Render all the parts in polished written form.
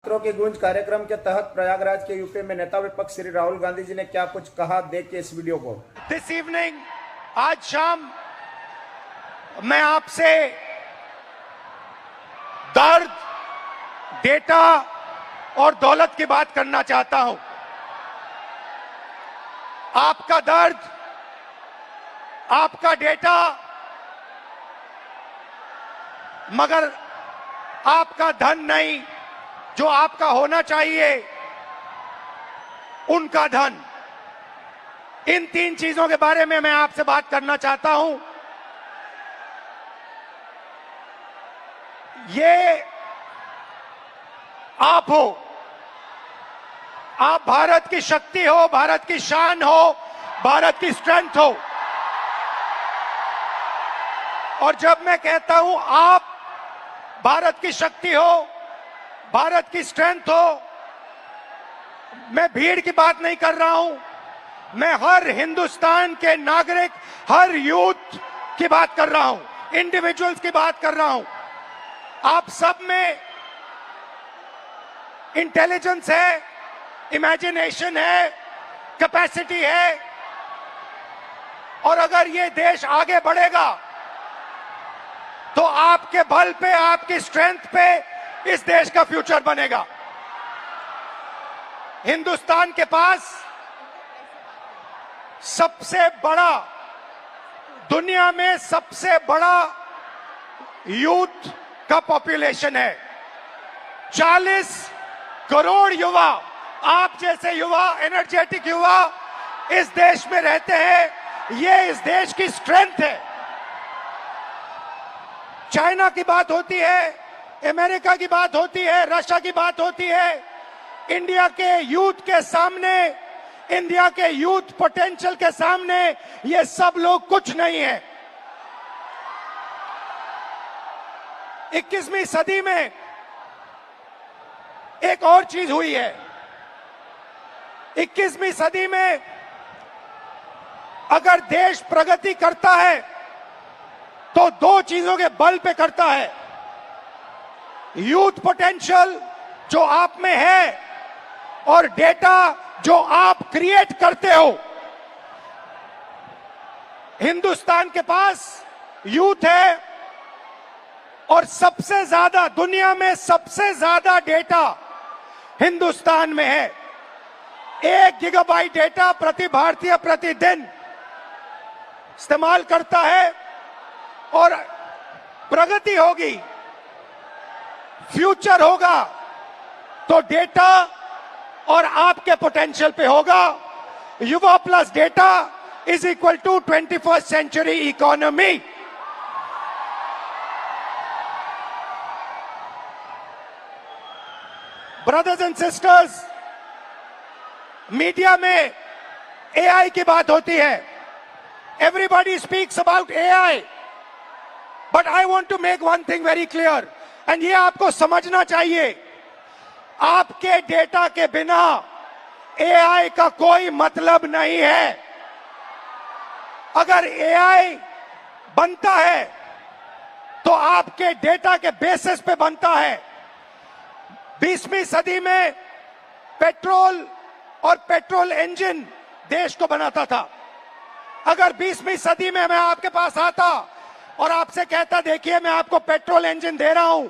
छात्रों की गूंज कार्यक्रम के तहत प्रयागराज के यूपी में नेता विपक्ष श्री राहुल गांधी जी ने क्या कुछ कहा, देखिए इस वीडियो को। दिस इवनिंग, आज शाम मैं आपसे दर्द, डेटा और दौलत की बात करना चाहता हूं। आपका दर्द, आपका डेटा, मगर आपका धन नहीं, जो आपका होना चाहिए उनका धन। इन तीन चीजों के बारे में मैं आपसे बात करना चाहता हूं। ये आप हो, आप भारत की शक्ति हो, भारत की शान हो, भारत की स्ट्रेंथ हो। और जब मैं कहता हूं आप भारत की शक्ति हो, भारत की स्ट्रेंथ हो, मैं भीड़ की बात नहीं कर रहा हूं, मैं हर हिंदुस्तान के नागरिक, हर यूथ की बात कर रहा हूं, इंडिविजुअल्स की बात कर रहा हूं। आप सब में इंटेलिजेंस है, इमेजिनेशन है, कैपेसिटी है, और अगर ये देश आगे बढ़ेगा तो आपके बल पे, आपकी स्ट्रेंथ पे इस देश का फ्यूचर बनेगा। हिंदुस्तान के पास सबसे बड़ा, दुनिया में सबसे बड़ा यूथ का पॉपुलेशन है। 40 करोड़ युवा, आप जैसे युवा, एनर्जेटिक युवा इस देश में रहते हैं। ये इस देश की स्ट्रेंथ है। चाइना की बात होती है, अमेरिका की बात होती है, रशिया की बात होती है, इंडिया के यूथ के सामने, इंडिया के यूथ पोटेंशियल के सामने ये सब लोग कुछ नहीं है। 21वीं सदी में एक और चीज हुई है। 21वीं सदी में अगर देश प्रगति करता है तो दो चीजों के बल पे करता है। यूथ पोटेंशियल जो आप में है और डेटा जो आप क्रिएट करते हो। हिंदुस्तान के पास यूथ है और सबसे ज्यादा, दुनिया में सबसे ज्यादा डेटा हिंदुस्तान में है। 1 गीगाबाइट डेटा प्रति भारतीय प्रतिदिन इस्तेमाल करता है। और प्रगति होगी, फ्यूचर होगा तो डेटा और आपके पोटेंशियल पे होगा। युवा plus data is equal to 21st century economy. Brothers and sisters, media में एआई की बात होती है। Everybody speaks about AI, but I want to make one thing very clear, and ये आपको समझना चाहिए। आपके डेटा के बिना एआई का कोई मतलब नहीं है। अगर एआई बनता है तो आपके डेटा के बेसिस पे बनता है। 20वीं सदी में पेट्रोल और पेट्रोल इंजन देश को बनाता था। अगर 20वीं सदी में मैं आपके पास आता और आपसे कहता, देखिए मैं आपको पेट्रोल इंजन दे रहा हूं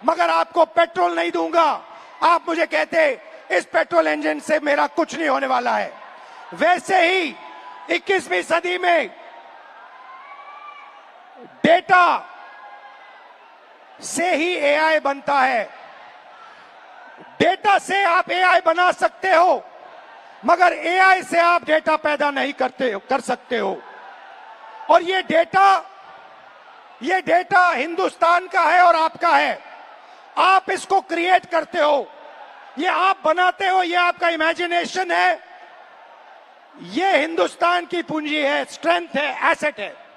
मगर आपको पेट्रोल नहीं दूंगा, आप मुझे कहते इस पेट्रोल इंजन से मेरा कुछ नहीं होने वाला है। वैसे ही 21वीं सदी में डेटा से ही एआई बनता है। डेटा से आप एआई बना सकते हो मगर एआई से आप डेटा पैदा नहीं कर सकते हो। और ये डेटा हिंदुस्तान का है और आपका है। आप इसको क्रिएट करते हो, ये आप बनाते हो, ये आपका इमेजिनेशन है। ये हिंदुस्तान की पूंजी है, स्ट्रेंथ है, एसेट है।